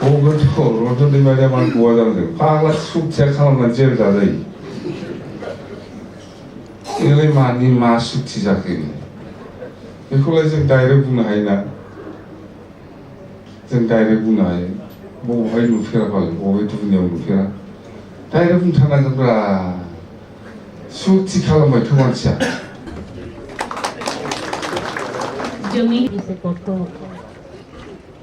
그것도 런던에 말이야만 구하자는데 파라 숙제 खालामना जेल जाजायो 이래 많이 마숙지 자기네 बेखौलाय जों डाइरेक्ट बुंनो हायोना जों डाइरेक्ट बुंनो हायो बबेहाय नुफेराबालाय बबे दुनियाव नुफेरा डाइरेक्ट बुंथारनांगोनब्रा 숙지 खालामबायथ' मानसिया जोंनि बिसायख'खौ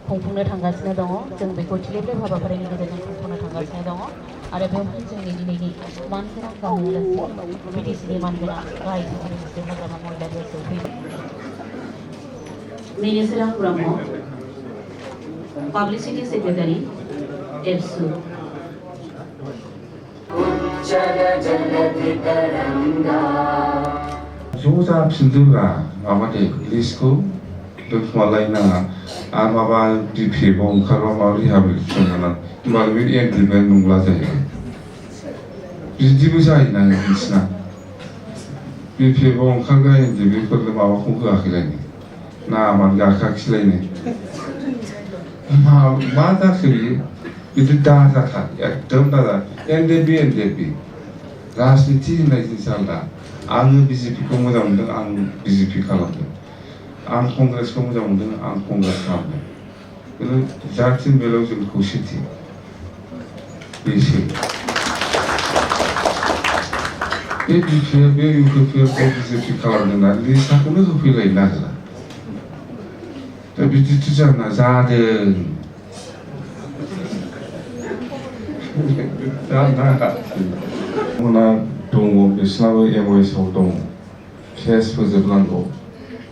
खुंफुंनो थांगासिनो दङ जों बेखौ थिलेबलेब हाबाफारिनि गेजेरजों खुंफुंनो थांगासिनो दङ आरो बेवहाय जोंनि दिनैनि मानगोनां गाहाय आलासि बिटिसिनि मानगोनां गाहाय मिनिस्टार हाग्रामा महिला सौफैदों मिनिस्टार ब्रह्म पाब्लिसिटी सेक्रेटारि एबसु ज' जाफिनदोब्रा माबादे लिस्टखौ दोनखुमालायनाङा आरो माबा डिपिएफआव ओंखारबा माबा रिहाबिलिटेसन जानानै होमबालाय बे एग्रिमेन्ट नंला जायो बिदिबो जायोना नोंसिना डिपिएफआव ओंखारग्रा एग्रिमेन्टफोरनो माबाखौ होआखैलायनो नामानो गाखाखिलायनो मा जाखो बियो बिदि दाजाखा एकदम दाजा एनडिएफबि राजनिति होननाय जिनिसा आलदा आङो बिजेपिखौ मोजां मोनदों आं बिजेपि खालामदों आं कंग्रेसखौ मोजां मोनदों आं कंग्रेस खालामदों खिन्थु जाथिनि बेलायाव जों खौसेथि बेसो बे बिपिएफ बे इउपिपिएफखौ बिजेपि खालामदोंना लिस्टखौनो होफैलायनो नागिरा दा बिदिथ' जाना जादों उनाव दङ बिसिनाबो एमओएसआव दङ केस फोजोबनांगौ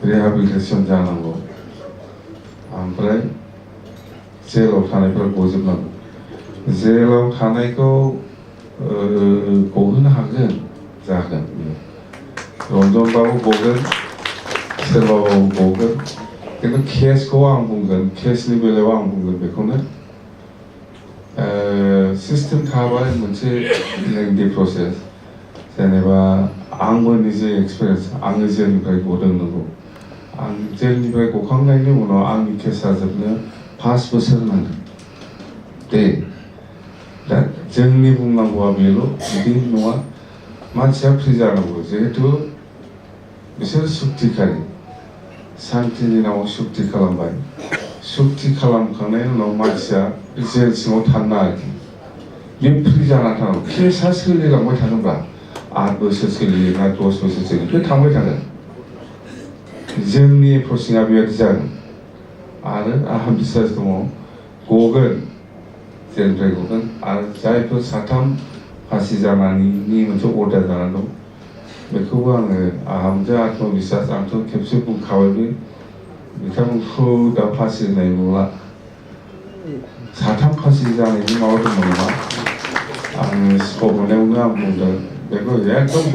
रिहाबिलिटेसन जानांगौ ओमफ्राय जेलाव थानायफ्रा गजोबनांगौ जेलाव थानायखौ गहोनो हागोन जागोन रन्जनबाबो गगोन सोरबाबो गगोन खिन्थु केसखौ आं बुंगोन केसनि बेलायाव आं बुंगोन बेखौनो सिस्टेम थाबाय मोनसे लेंदि प्रसेस जेनेबा आंबो निजे एक्सपिरियेन्स आङो जेलनिफ्राय गदों नंगौ आं जेलनिफ्राय गखांनायनि उनाव आंनि केसा जोबनो 5 बोसोर नांगोन दे दा जोंनि बुंनांगौआ बेल' बिदि नङा मानसिया फ्रि जानांगौ जिहेतु बिसोर सुक्तिखारि शान्तिनि नामाव सुक्ति खालामबाय सुक्ति खालामखांनायनि उनाव मानसिया जेल सिङाव थानो आरोखि बे फ्रि जाना थानांगौ केसा सोलिलांबाय थागोनब्ला 8 बोसोर सोलियो ना 10 बोसोर सोलियो बे थांबाय थागोन जोंनि प्रसिङा बेबायदि जागोन आरो आंहा बिसास दङ गगोन जेलनिफ्राय गगोन आरो जायफोर 3 फासि जानायनि मोनसे अर्डार जानानै दं बेखौबो आंहा मोनसे आत्मबिसास आंथ' खेबसे बुंखाबायबो बिथांमोनखौ दा फासि होनाय नंला 3 फासि जानायनि माबा दंमोन नामा आङो स्कप मोननायावनो आं बुंदों बेखौ एकदम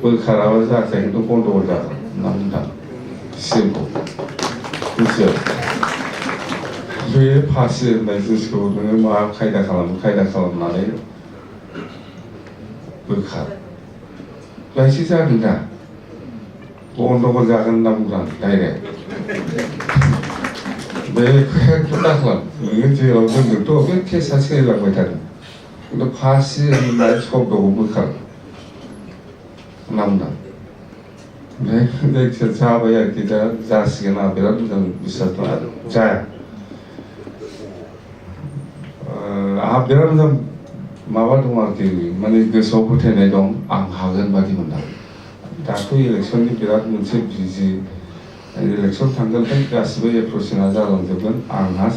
बोखाराबा जाखाया खिन्थु गन्दगल जागोन होनना बुंदों सिमखौ मिथियो बे फासि होननाय जिनिसखौ नोङो मा खायदा खालामनानै बोखार बायसे जागोन दा गन्दगल जागोन होनना बुंदों डाइरेक्ट बेखौ एकदम दाखालाम नोङो जेराव दोनदोंथ' बे केसा सोलिलांबाय थादों खिन्थु फासि होननाय शब्दखौ बोखार होनना बुंदों जायखिया जाबाय आरोखि दा जासिगोन आं बिराद मोजां बिसास दं आरो जाया आंहा बिराद मोजां माबा दं आरोखि माने गोसोआव फोथायनाय दं आं हागोन बादि मोनदां दाथ' इलेक्सननि बिराद मोनसे बिजि इलेक्सन थांगोनखाय गासिबो एप्रसिङा जालांजोबगोन आंहा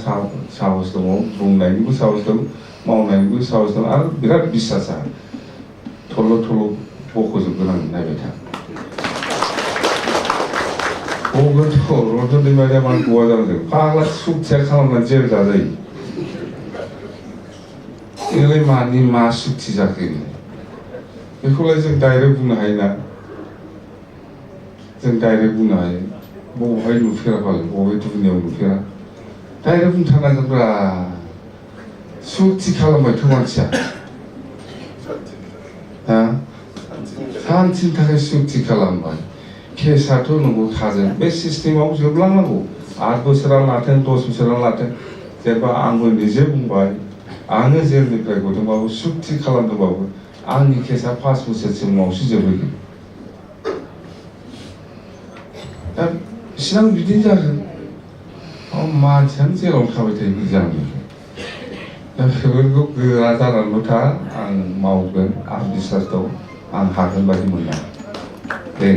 साहस दङ बुंनायनिबो साहस दं मावनायनिबो साहस दं आरो बिराद बिसासा थल' बख'जोबगोन आं नायबाय था गगोनथ' रन्जन मारियामान गवा जानांगौ फाग्ला सुक्तिया खालामना जेल जाजायो इलाय मानि मा सुक्ति जाखो बेखौलाय जों डाइरेक्ट बुंनो हायोना जों डाइरेक्ट बुंनो हायो बबेहाय नुफेराबालाय बबे दुनियाव नुफेरा डाइरेक्ट बुंथारनांगोनब्रा सुक्ति खालामबायथ' मानसिया शान्तिनि थाखाय सुक्ति खालामबाय केसाथ' नंगौ थागोन बे सिस्टेमाव जोबलांनांगौ 8 बोसोरानो लाथों 10 बोसोरानो लाथों जेनेबा आंबो निजे बुंबाय आङो जेलनिफ्राय गदोंबाबो सुक्ति खालामदोंबाबो आंनि केसा 5 बोसोरसिमावसो जोबहैगोन दा बिसिनां बिदिनो जागोन मानसियानो जेराव थाबाय थायो बिदि जानांगौ दा बेफोरखौ गोरा जानानैल' था आं मावगोन आं बिसास दं आं हागोन बायदि मोना दे